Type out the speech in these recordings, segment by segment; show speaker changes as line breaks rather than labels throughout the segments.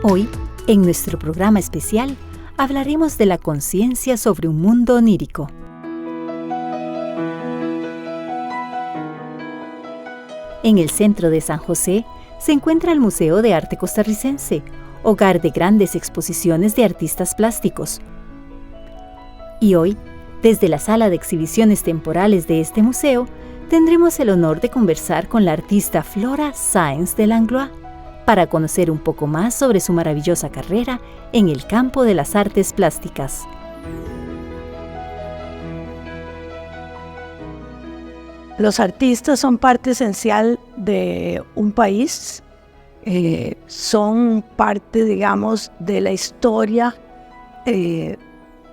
Hoy, en nuestro programa especial, hablaremos de la conciencia sobre un mundo onírico. En el centro de San José se encuentra el Museo de Arte Costarricense, hogar de grandes exposiciones de artistas plásticos. Y hoy, desde la sala de exhibiciones temporales de este museo, tendremos el honor de conversar con la artista Flora Sáenz de Langlois para conocer un poco más sobre su maravillosa carrera en el campo de las artes plásticas.
Los artistas son parte esencial de un país, son parte, digamos, de la historia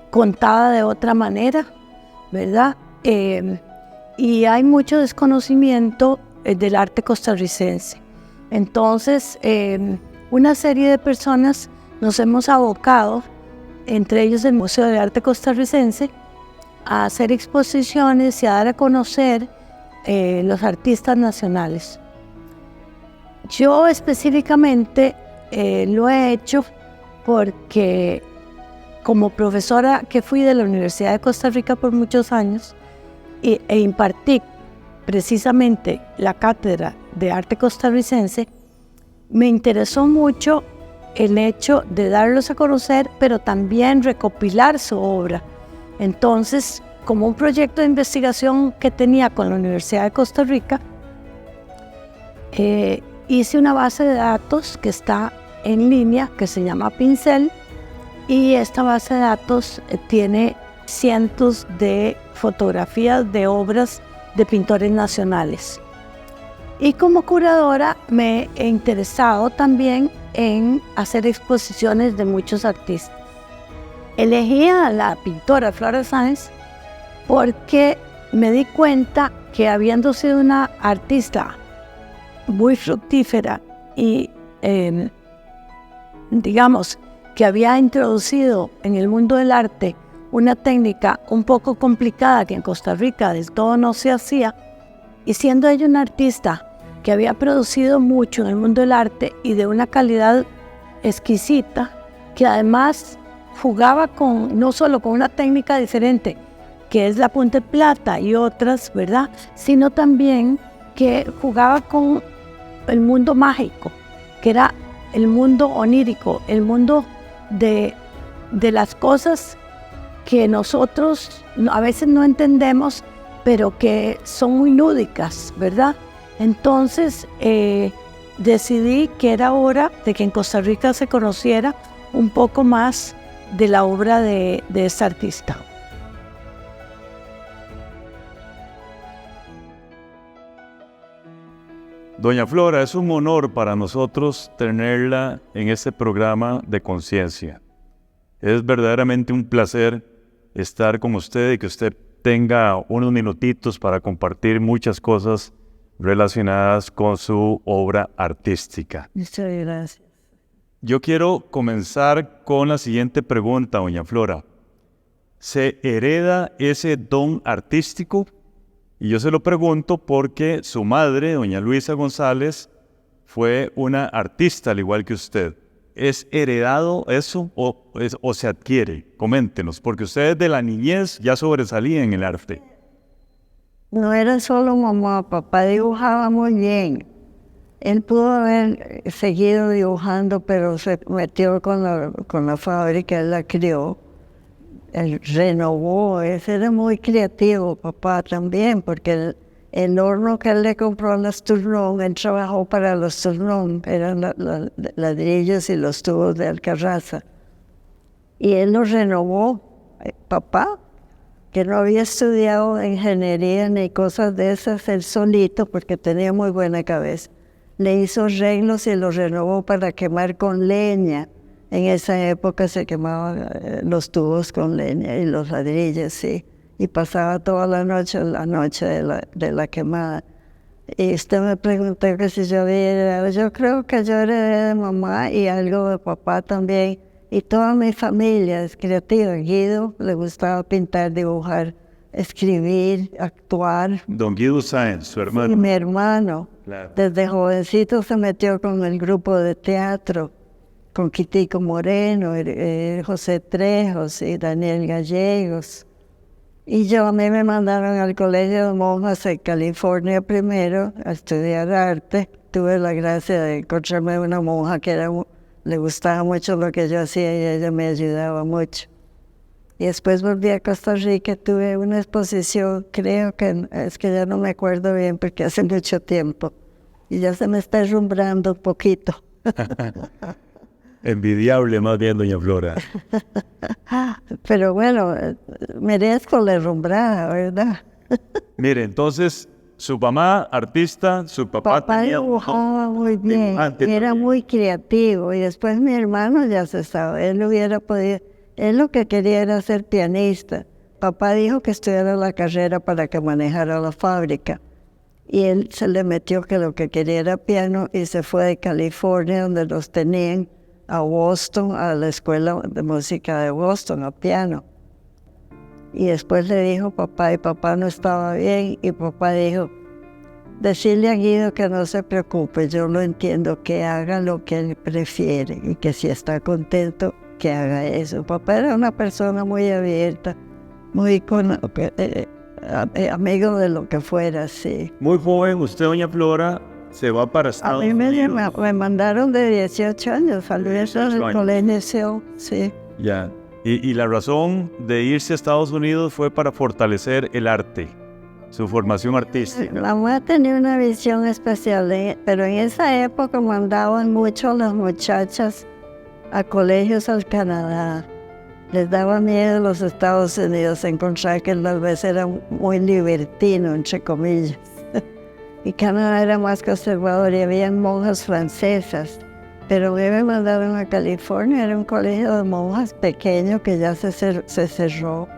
contada de otra manera, ¿verdad? Y hay mucho desconocimiento del arte costarricense. Entonces, una serie de personas nos hemos abocado, entre ellos el Museo de Arte Costarricense, a hacer exposiciones y a dar a conocer los artistas nacionales. Yo específicamente lo he hecho porque como profesora que fui de la Universidad de Costa Rica por muchos años e impartí precisamente la cátedra de arte costarricense, me interesó mucho el hecho de darlos a conocer, pero también recopilar su obra. Entonces, como un proyecto de investigación que tenía con la Universidad de Costa Rica, hice una base de datos que está en línea, que se llama Pincel, y esta base de datos tiene cientos de fotografías de obras de pintores nacionales. Y como curadora me he interesado también en hacer exposiciones de muchos artistas. Elegí a la pintora Flora Sáenz porque me di cuenta que, habiendo sido una artista muy fructífera y digamos que había introducido en el mundo del arte una técnica un poco complicada que en Costa Rica del todo no se hacía, y siendo ella una artista que había producido mucho en el mundo del arte y de una calidad exquisita, que además jugaba no solo con una técnica diferente, que es la punta de plata y otras, ¿verdad?, sino también que jugaba con el mundo mágico, que era el mundo onírico, el mundo de las cosas que nosotros a veces no entendemos, pero que son muy lúdicas, ¿verdad? Entonces decidí que era hora de que en Costa Rica se conociera un poco más de la obra de esta artista.
Doña Flora, es un honor para nosotros tenerla en este programa de conciencia. Es verdaderamente un placer estar con usted y que usted tenga unos minutitos para compartir muchas cosas relacionadas con su obra artística.
Muchas gracias.
Yo quiero comenzar con la siguiente pregunta, doña Flora. ¿Se hereda ese don artístico? Y yo se lo pregunto porque su madre, doña Luisa González, fue una artista al igual que usted. ¿Es heredado eso o se adquiere? Coméntenos, porque ustedes de la niñez ya sobresalían en el arte.
No era solo mamá, papá dibujaba muy bien. Él pudo haber seguido dibujando, pero se metió con la fábrica, él la crió. Él renovó, ese era muy creativo, papá también, porque el horno que él le compró a los Tournon, él trabajó para los Tournon, eran ladrillos y los tubos de Alcarraza. Y él lo renovó, papá, que no había estudiado ingeniería ni cosas de esas, él solito, porque tenía muy buena cabeza. Le hizo arreglos y los renovó para quemar con leña. En esa época se quemaban los tubos con leña y los ladrillos, sí. Y pasaba toda la noche de la quemada. Y usted me preguntó que si yo había heredado. Yo creo que yo heredé de mamá y algo de papá también. Y toda mi familia es creativa. Guido le gustaba pintar, dibujar, escribir, actuar.
Don Guido Sáenz, su hermano.
Y mi hermano. Claro. Desde jovencito se metió con el grupo de teatro. con Quitico Moreno, José Trejos y Daniel Gallegos. Y a mí me mandaron al colegio de monjas en California primero a estudiar arte. Tuve la gracia de encontrarme una monja que le gustaba mucho lo que yo hacía y ella me ayudaba mucho. Y después volví a Costa Rica, tuve una exposición, creo que es que ya no me acuerdo bien porque hace mucho tiempo. Y ya se me está herrumbrando un poquito.
Envidiable más bien, doña Flora.
Pero bueno, merezco la herrumbrada, ¿verdad?
Mire, entonces, su mamá, artista, su papá tenía
dibujaba muy bien,
dibujante
era
también.
muy creativo. Y después mi hermano ya se sabe, él hubiera podido, él lo que quería era ser pianista. Papá dijo que estudiara la carrera para que manejara la fábrica. Y él se le metió que lo que quería era piano y se fue de California, donde los tenían, a Boston, a la escuela de música de Boston, a piano. Y después le dijo papá, y papá no estaba bien, y papá dijo, decirle a Guido que no se preocupe, yo lo entiendo, que haga lo que él prefiere, y que si está contento, que haga eso. Papá era una persona muy abierta, muy amigo de lo que fuera, sí.
Muy joven, usted, doña Flora, se va para
A
Estados
mí
Unidos.
me mandaron de 18 años, salí del
18 años.
colegio, sí.
Ya. Y la razón de irse a Estados Unidos fue para fortalecer el arte, su formación artística.
La mamá tenía una visión especial, pero en esa época mandaban mucho a las muchachas a colegios al Canadá. Les daba miedo a los Estados Unidos encontrar que tal vez era muy libertino, entre comillas. Y Canadá era más conservador y habían monjas francesas. Pero me mandaron a California, era un colegio de monjas pequeño que ya se cerró.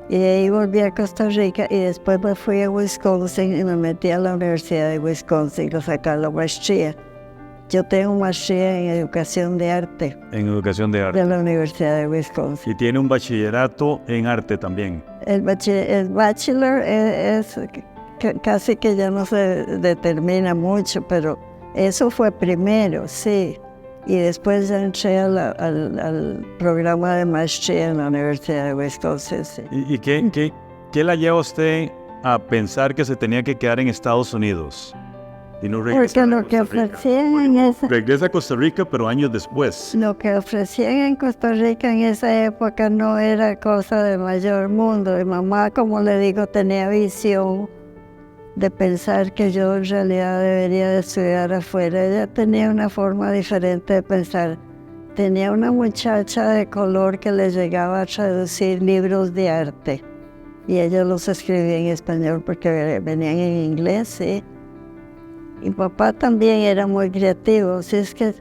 Y de ahí volví a Costa Rica y después me fui a Wisconsin y me metí a la Universidad de Wisconsin a sacar la maestría. Yo tengo maestría en educación de arte
En educación de arte.
de la Universidad de Wisconsin.
Y tiene un bachillerato en arte también.
El bachelor es casi que ya no se determina mucho, pero eso fue primero, sí. Y después ya entré al programa de maestría en la Universidad de Wisconsin, sí.
¿Y qué la lleva a usted a pensar que se tenía que quedar en Estados Unidos? Y no regresar
Porque
a
lo que
Costa Rica?
ofrecían en esa...
Regresa a Costa Rica, pero años después.
Lo que ofrecían en Costa Rica en esa época no era cosa de mayor mundo. Mi mamá, como le digo, tenía visión de pensar que yo en realidad debería de estudiar afuera. Ella tenía una forma diferente de pensar. Tenía una muchacha de color que le llegaba a traducir libros de arte. Y ella los escribía en español porque venían en inglés, sí. Y papá también era muy creativo, así es que...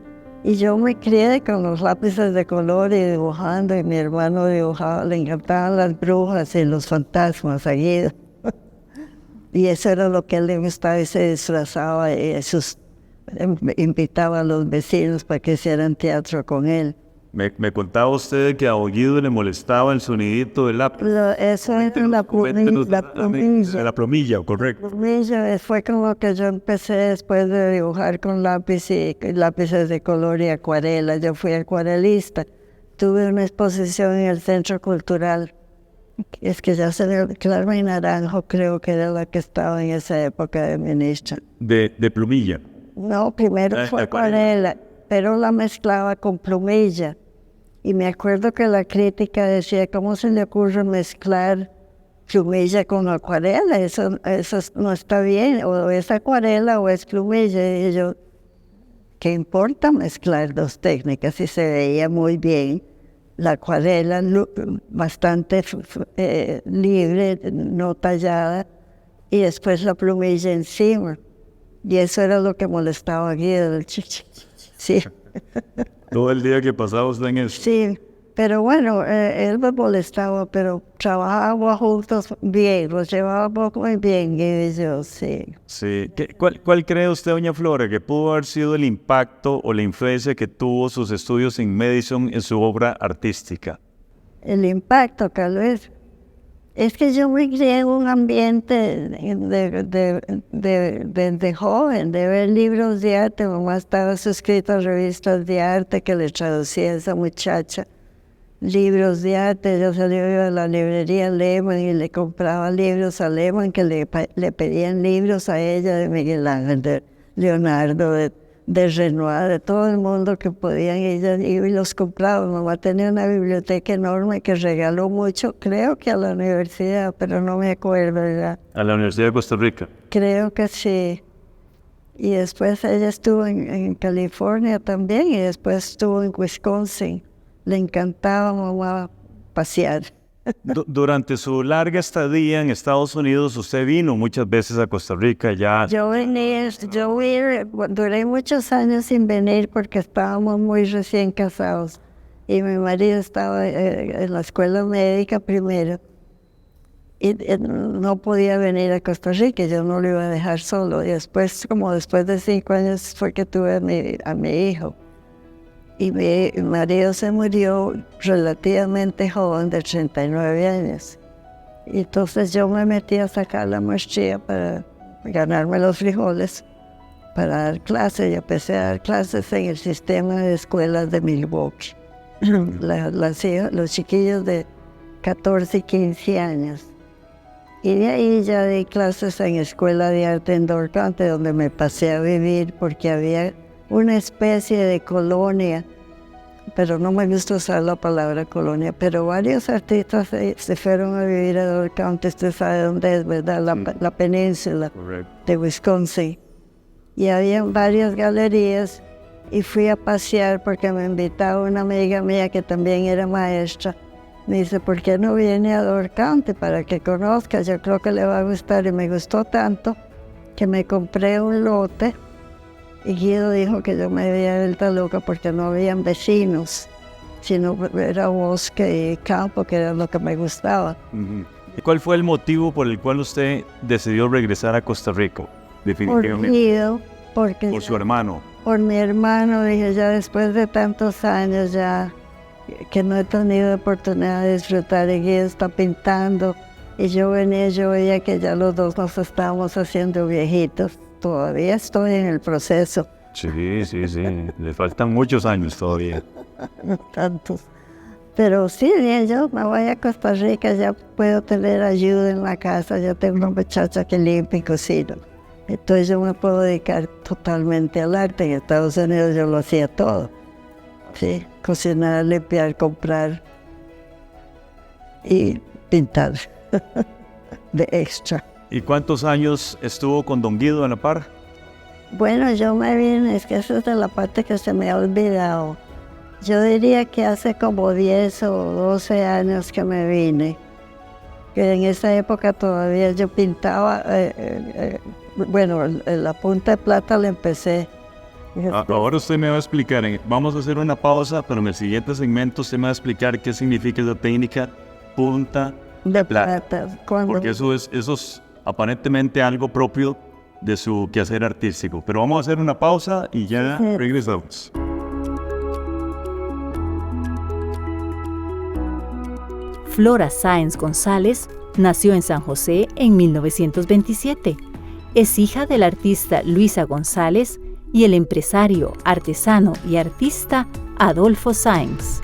Y yo me crié con los lápices de color y dibujando, y mi hermano dibujaba, le encantaban las brujas y los fantasmas, a Guido. Y eso era lo que a él le gustaba, y se disfrazaba, y invitaba a los vecinos para que hicieran teatro con él.
Me contaba usted que a Guido le molestaba el sonidito del lápiz.
Eso era la plumilla.
La plumilla, correcto.
Plumilla fue con lo que yo empecé después de dibujar con lápiz y lápices de color y acuarela. Yo fui acuarelista. Tuve una exposición en el Centro Cultural. Es que ya se ve, Clara y Naranjo creo que era la que estaba en esa época de ministra.
De plumilla.
No, primero fue acuarela, pero la mezclaba con plumilla. Y me acuerdo que la crítica decía, ¿cómo se le ocurre mezclar plumilla con acuarela? Eso no está bien, o es acuarela o es plumilla. Y yo, ¿qué importa mezclar dos técnicas? Y se veía muy bien. La acuarela bastante libre, no tallada, y después la plumilla encima. Y eso era lo que molestaba a Guido. Sí.
Todo el día que pasaba usted en eso.
Sí, pero bueno, él me molestaba, pero trabajábamos juntos bien, los llevábamos muy bien, Guido y yo, sí.
Sí. ¿Cuál cree usted, doña Flora, que pudo haber sido el impacto o la influencia que tuvo sus estudios en Madison en su obra artística?
El impacto, tal vez. Es que yo me crié en un ambiente de joven, de ver libros de arte. Mamá estaba suscrita a revistas de arte que le traducía a esa muchacha libros de arte. Yo salía a la librería Lehmann y le compraba libros a Lehmann, que le pedían libros a ella de Miguel Ángel, de Leonardo, de Renoir, de todo el mundo que podían, ella iba y los compraba. Mamá tenía una biblioteca enorme que regaló mucho, creo que a la universidad, pero no me acuerdo ya.
A la Universidad de Costa Rica.
Creo que sí. Y después ella estuvo en California también, y después estuvo en Wisconsin. Le encantaba a mamá pasear.
Durante su larga estadía en Estados Unidos, usted vino muchas veces a Costa Rica ya.
Duré muchos años sin venir porque estábamos muy recién casados. Y mi marido estaba en la escuela médica primero. Y no podía venir a Costa Rica, yo no lo iba a dejar solo. Y después, como después de 5 años, fue que tuve a mi hijo. Y mi marido se murió relativamente joven, de 39 años. Y entonces yo me metí a sacar la maestría para ganarme los frijoles, para dar clases. Y empecé a dar clases en el sistema de escuelas de Milwaukee. Los chiquillos de 14 y 15 años. Y de ahí ya di clases en Escuela de Arte en Dorcante, donde me pasé a vivir porque había una especie de colonia, pero no me gusta usar la palabra colonia, pero varios artistas se fueron a vivir a Dorcante. Usted sabe dónde es, ¿verdad? La península de Wisconsin. Y había varias galerías y fui a pasear porque me invitaba una amiga mía que también era maestra. Me dice, ¿por qué no viene a Dorcante para que conozca? Yo creo que le va a gustar. Y me gustó tanto que me compré un lote. Y Guido dijo que yo me había vuelto loca porque no habían vecinos, sino era bosque y campo, que era lo que me gustaba.
¿Y cuál fue el motivo por el cual usted decidió regresar a Costa Rica? Definitivamente.
Por Guido, porque
por su hermano.
Por mi hermano, dije, ya después de tantos años ya que no he tenido oportunidad de disfrutar, y Guido está pintando, y yo veía que ya los dos nos estábamos haciendo viejitos. Todavía estoy en el proceso.
Sí. Le faltan muchos años todavía.
No tantos. Pero sí, bien, yo me voy a Costa Rica, ya puedo tener ayuda en la casa, ya tengo una muchacha que limpia y cocina. Entonces yo me puedo dedicar totalmente al arte. En Estados Unidos yo lo hacía todo. Sí, cocinar, limpiar, comprar y pintar de extra.
¿Y cuántos años estuvo con don Guido a la par?
Bueno, yo me vine, es que esa es de la parte que se me ha olvidado. Yo diría que hace como 10 o 12 años que me vine. Que en esa época todavía yo pintaba, bueno, la punta de plata la empecé.
Ahora usted me va a explicar, vamos a hacer una pausa, pero en el siguiente segmento usted me va a explicar qué significa esa técnica punta
de plata.
Porque eso es aparentemente algo propio de su quehacer artístico. Pero vamos a hacer una pausa y ya regresamos.
Flora Sáenz González nació en San José en 1927. Es hija del artista Luisa González y el empresario, artesano y artista Adolfo Sáenz.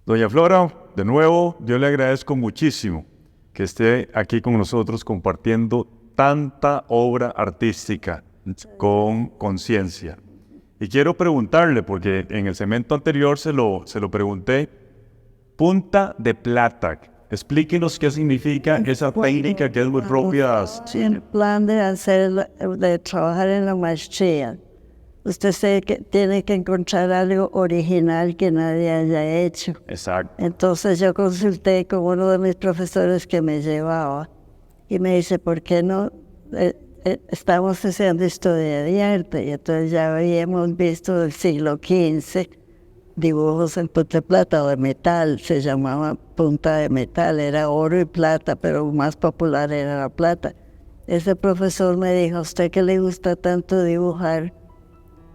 Doña Flora, de nuevo, yo le agradezco muchísimo que esté aquí con nosotros compartiendo tanta obra artística con conciencia. Y quiero preguntarle, porque en el segmento anterior se lo pregunté, punta de plata. Explíquenos qué significa esa técnica que es muy propia.
Sí, el plan de trabajar en la maestría. Usted sabe que tiene que encontrar algo original que nadie haya hecho.
Exacto.
Entonces yo consulté con uno de mis profesores que me llevaba y me dice, ¿por qué no estamos haciendo historia de arte? Y entonces ya habíamos visto del siglo XV dibujos en punta de plata o de metal, se llamaba punta de metal, era oro y plata, pero más popular era la plata. Ese profesor me dijo, ¿a usted que le gusta tanto dibujar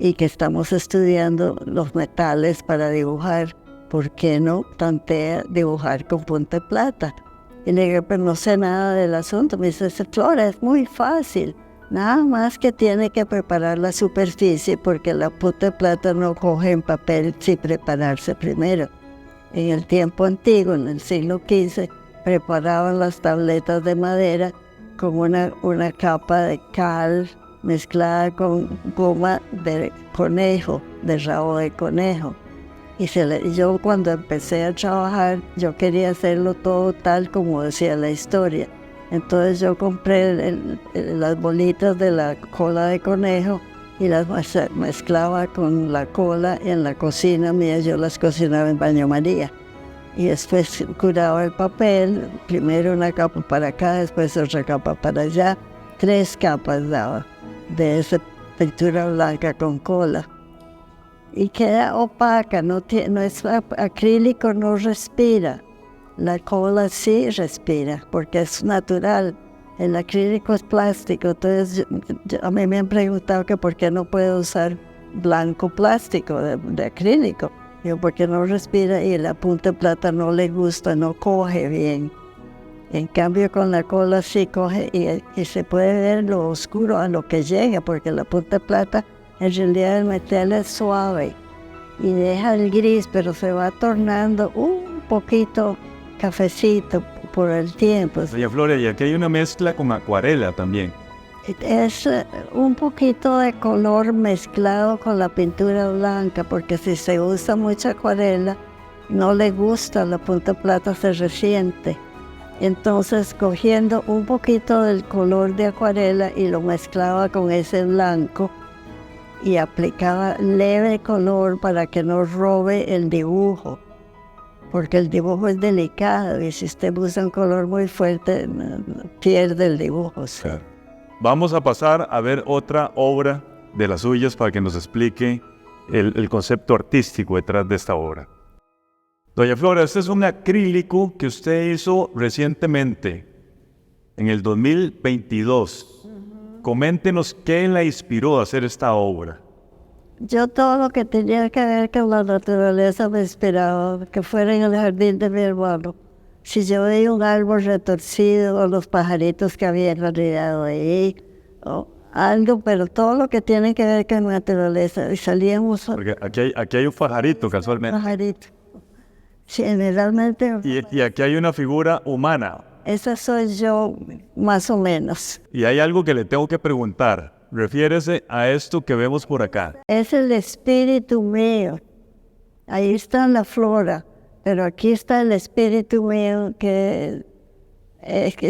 y que estamos estudiando los metales para dibujar. ¿Por qué no tantea dibujar con punta de plata? Y le digo, pero no sé nada del asunto. Me dice, Flora, es muy fácil. Nada más que tiene que preparar la superficie porque la punta de plata no coge en papel sin prepararse primero. En el tiempo antiguo, en el siglo XV, preparaban las tabletas de madera con una capa de cal mezclada con goma de conejo, de rabo de conejo. Y yo cuando empecé a trabajar, yo quería hacerlo todo tal como decía la historia. Entonces yo compré las bolitas de la cola de conejo y las mezclaba con la cola en la cocina mía. Yo las cocinaba en baño María. Y después curaba el papel, primero una capa para acá, después otra capa para allá. 3 capas daba de esa pintura blanca con cola. Y queda opaca, no es acrílico, no respira. La cola sí respira, porque es natural. El acrílico es plástico, entonces a mí me han preguntado que por qué no puedo usar blanco plástico de acrílico. Yo, porque no respira y la punta de plata no le gusta, no coge bien. En cambio con la cola sí coge y se puede ver lo oscuro a lo que llega, porque la punta de plata en realidad el metal es suave y deja el gris, pero se va tornando un poquito cafecito por el tiempo.
Doña Flora, y aquí hay una mezcla con acuarela también.
Es un poquito de color mezclado con la pintura blanca, porque si se usa mucha acuarela, no le gusta, la punta plata se resiente. Entonces, cogiendo un poquito del color de acuarela y lo mezclaba con ese blanco y aplicaba leve color para que no robe el dibujo, porque el dibujo es delicado y si usted usa un color muy fuerte, pierde el dibujo. ¿Sí?
Claro. Vamos a pasar a ver otra obra de las suyas para que nos explique el concepto artístico detrás de esta obra. Doña Flora, este es un acrílico que usted hizo recientemente, en el 2022. Coméntenos qué la inspiró a hacer esta obra.
Yo todo lo que tenía que ver con la naturaleza me inspiraba, que fuera en el jardín de mi hermano. Si yo veía un árbol retorcido o los pajaritos que había enredado ahí, o algo, pero todo lo que tiene que ver con la naturaleza. Y salíamos...
Porque aquí hay un pajarito casualmente.
Pajarito. Sí, generalmente...
Y aquí hay una figura humana.
Esa soy yo, más o menos.
Y hay algo que le tengo que preguntar. Refiérese a esto que vemos por acá.
Es el espíritu mío. Ahí está la flora. Pero aquí está el espíritu mío que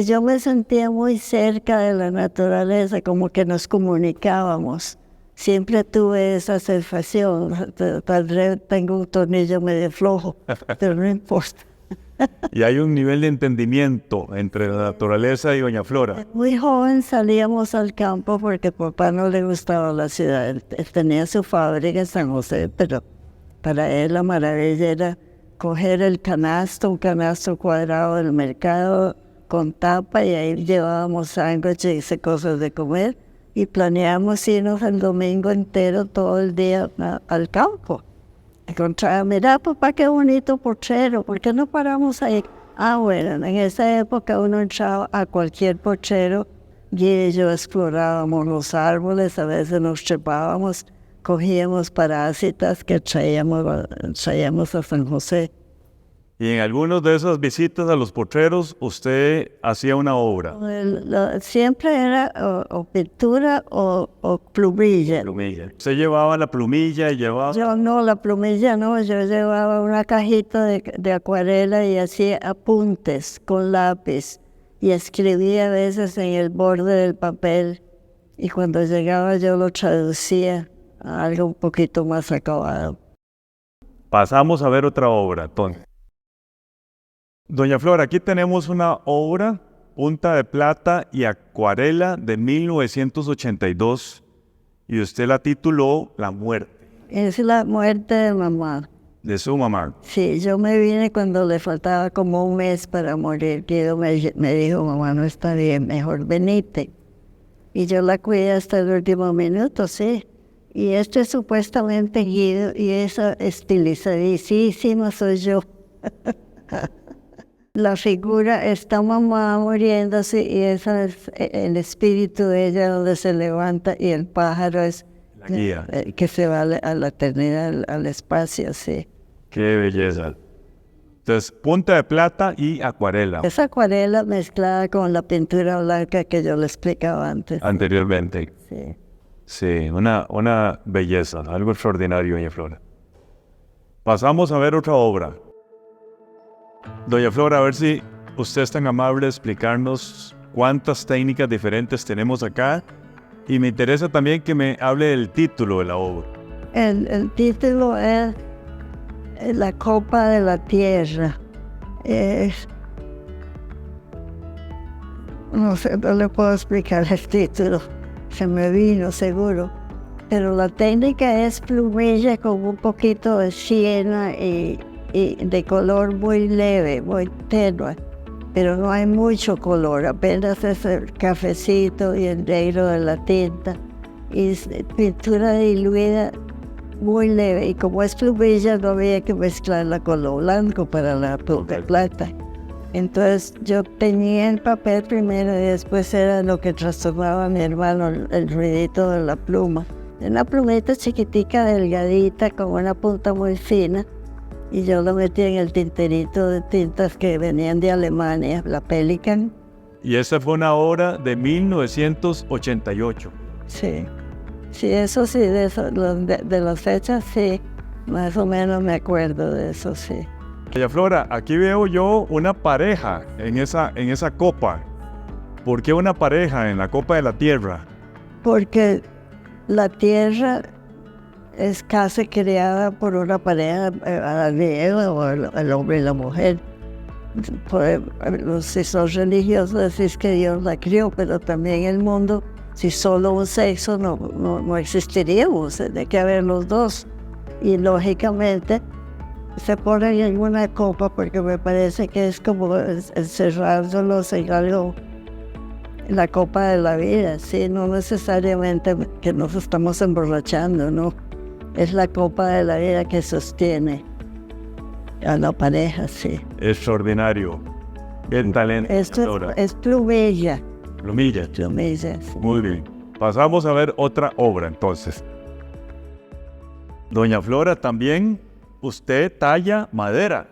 yo me sentía muy cerca de la naturaleza, como que nos comunicábamos. Siempre tuve esa sensación. Tal vez tengo un tornillo medio flojo, pero no importa.
Y hay un nivel de entendimiento entre la naturaleza y Doña Flora.
Muy joven salíamos al campo porque a papá no le gustaba la ciudad. Él tenía su fábrica en San José, pero para él la maravilla era coger el canasto, un canasto cuadrado del mercado con tapa, y ahí llevábamos sándwiches y cosas de comer, y planeamos irnos el domingo entero, todo el día al campo. Encontraba, mira papá, qué bonito potrero, ¿por qué no paramos ahí? Ah, bueno, en esa época uno entraba a cualquier potrero y yo explorábamos los árboles, a veces nos trepábamos, cogíamos parásitas que traíamos a San José.
Y en algunas de esas visitas a los potreros, usted hacía una obra.
Siempre era o pintura o plumilla.
Usted llevaba la plumilla y llevaba...
Yo no, la plumilla no, yo llevaba una cajita de acuarela y hacía apuntes con lápiz y escribía a veces en el borde del papel, y cuando llegaba yo lo traducía a algo un poquito más acabado.
Pasamos a ver otra obra, entonces. Doña Flora, aquí tenemos una obra, punta de plata y acuarela de 1982, y usted la tituló La muerte.
Es la muerte de mamá.
De su mamá.
Sí, yo me vine cuando le faltaba como un mes para morir. Guido me dijo, mamá no está bien, mejor venite. Y yo la cuidé hasta el último minuto, sí. Y este es supuestamente Guido y esa estilizadísima soy yo. La figura está mamá muriéndose y ese es el espíritu de ella donde se levanta y el pájaro es
La guía.
que se va a la eternidad, al espacio, sí.
Qué belleza. Entonces, punta de plata y acuarela.
Esa acuarela mezclada con la pintura blanca que yo le explicaba antes.
Anteriormente.
Sí.
Sí, una belleza, algo extraordinario, doña Flora. Pasamos a ver otra obra. Doña Flora, a ver si usted es tan amable de explicarnos cuántas técnicas diferentes tenemos acá. Y me interesa también que me hable del título de la obra.
El título es La Copa de la Tierra. No sé, no le puedo explicar el título. Se me vino seguro. Pero la técnica es plumilla con un poquito de siena y de color muy leve, muy tenue. Pero no hay mucho color, apenas es el cafecito y el negro de la tinta. Y es pintura diluida muy leve. Y como es plumilla, no había que mezclarla con lo blanco para la plata. Entonces yo tenía el papel primero y después era lo que trastornaba a mi hermano, el ruidito de la pluma. Una plumita chiquitica, delgadita, con una punta muy fina. Y yo lo metí en el tinterito de tintas que venían de Alemania, la Pelikan.
Y esa fue una obra de 1988.
Sí, sí, eso sí, de las fechas sí, más o menos me acuerdo de eso, sí.
Doña Flora, aquí veo yo una pareja en esa copa. ¿Por qué una pareja en la copa de la tierra?
Porque la tierra es casi creada por una pareja, o el hombre y la mujer. Si son religiosos decís que Dios la crió, pero también el mundo, si solo un sexo no existiríamos, tiene que haber los dos. Y lógicamente se ponen en una copa porque me parece que es como encerrándolos en algo, en la copa de la vida, ¿sí? No necesariamente que nos estamos emborrachando, ¿no? Es la copa de la vida que sostiene a la pareja, sí.
Extraordinario. Qué talento.
Esto es plumilla.
Plumilla.
Plumilla, sí.
Muy bien. Pasamos a ver otra obra entonces. Doña Flora, también usted talla madera.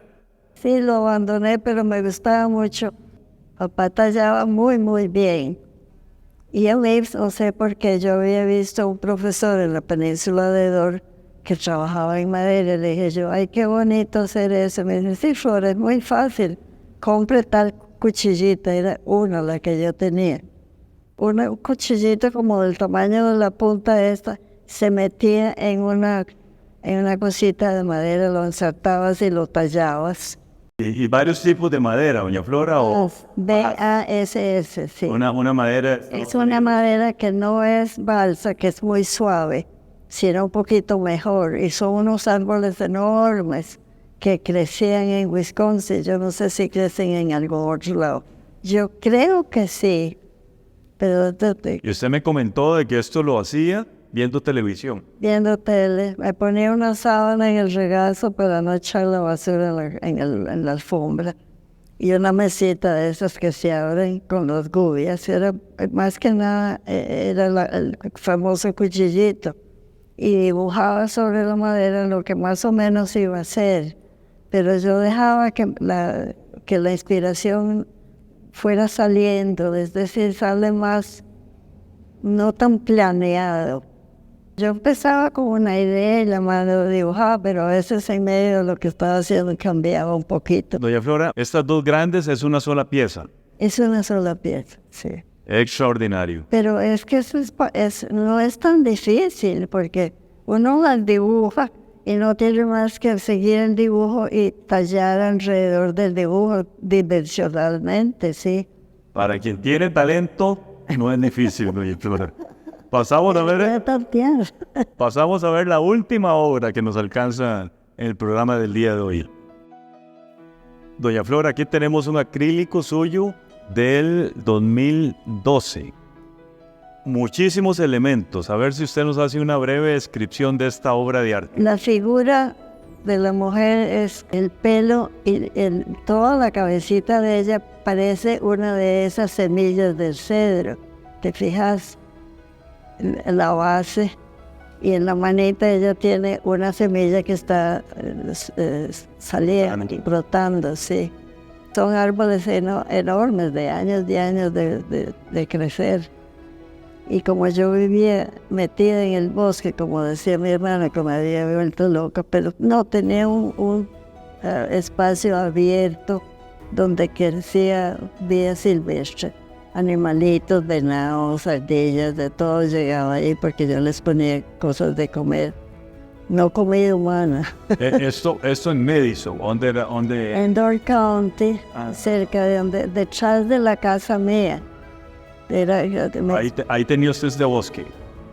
Sí, lo abandoné, pero me gustaba mucho. Papá tallaba muy, muy bien. Y él, no sé por qué, yo había visto a un profesor en la península de Dor que trabajaba en madera. Le dije yo, ay, qué bonito hacer eso. Me dice, sí, Flora, es muy fácil. Compre tal cuchillita, era una la que yo tenía. Un cuchillito como del tamaño de la punta esta, se metía en una cosita de madera, lo ensartabas y lo tallabas.
Y varios tipos de madera, doña Flora, o
BASS, sí.
una madera.
Es una madera que no es balsa, que es muy suave, sino un poquito mejor. Y son unos árboles enormes que crecían en Wisconsin. Yo no sé si crecen en algún otro lado. Yo creo que sí, pero
Y usted me comentó de que esto lo hacía viendo televisión.
viendo tele, me ponía una sábana en el regazo para no echar la basura en la alfombra. Y una mesita de esas que se abren con las gubias. Era, más que nada, era el famoso cuchillito. Y dibujaba sobre la madera lo que más o menos iba a hacer. Pero yo dejaba que la inspiración fuera saliendo, es decir, sale más, no tan planeado. Yo empezaba con una idea y la mano dibujaba, pero a veces en medio de lo que estaba haciendo cambiaba un poquito.
Doña Flora, estas dos grandes es una sola pieza.
Es una sola pieza, sí.
Extraordinario.
Pero es que eso no es tan difícil, porque uno las dibuja y no tiene más que seguir el dibujo y tallar alrededor del dibujo dimensionalmente, sí.
Para quien tiene talento, no es difícil, doña Flora. Pasamos a ver la última obra que nos alcanza en el programa del día de hoy. Doña Flora, aquí tenemos un acrílico suyo del 2012. muchísimos elementos. A ver si usted nos hace una breve descripción de esta obra de arte.
La figura de la mujer es el pelo y toda la cabecita de ella parece una de esas semillas del cedro. ¿Te fijas? En la base y en la manita ella tiene una semilla que está saliendo, brotando, sí. Son árboles enormes de años de crecer. Y como yo vivía metida en el bosque, como decía mi hermana, que me había vuelto loca, pero no, tenía un espacio abierto donde crecía vida silvestre. Animalitos, venados, ardillas, de todo llegaba ahí porque yo les ponía cosas de comer. No comida humana.
Esto en Madison, ¿dónde?
En Door County, cerca de detrás de la casa mía.
Ahí tenía usted este bosque.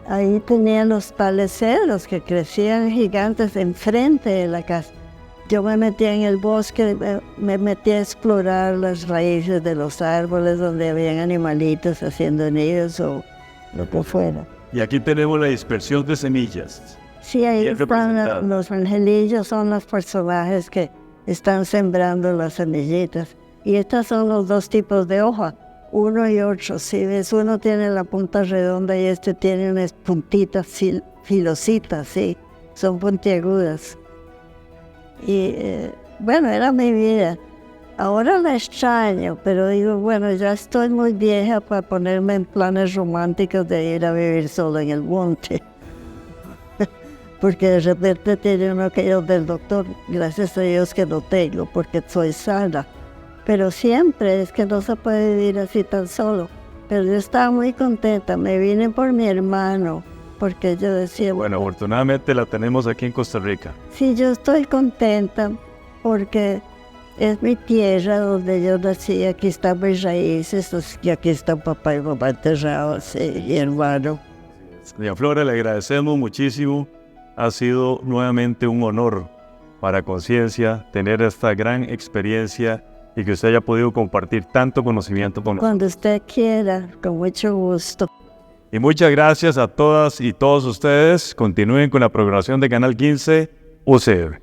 Ahí tenía los tales cedros que crecían gigantes enfrente de la casa. Yo me metía en el bosque, me metía a explorar las raíces de los árboles donde habían animalitos haciendo nidos o lo que fuera.
Y aquí tenemos la dispersión de semillas.
Sí, ahí están los angelillos, son los personajes que están sembrando las semillitas. Y estos son los dos tipos de hoja, uno y otro. Si ves, uno tiene la punta redonda y este tiene unas puntitas filositas, sí, son puntiagudas. Y bueno, era mi vida. Ahora la extraño, pero digo, bueno, ya estoy muy vieja para ponerme en planes románticos de ir a vivir solo en el monte. Porque de repente tiene uno que ir del doctor, gracias a Dios que no tengo, porque soy sana. Pero siempre es que no se puede vivir así tan solo. Pero yo estaba muy contenta, me vine por mi hermano. Porque yo decía...
Bueno, afortunadamente la tenemos aquí en Costa Rica.
Sí, yo estoy contenta porque es mi tierra donde yo nací, aquí están mis raíces, y aquí están papá y mamá enterrados, sí, y hermano.
Doña Flora, le agradecemos muchísimo. Ha sido nuevamente un honor para Conciencia tener esta gran experiencia y que usted haya podido compartir tanto conocimiento con nosotros.
Cuando usted quiera, con mucho gusto.
Y muchas gracias a todas y todos ustedes. Continúen con la programación de Canal 15 UCR.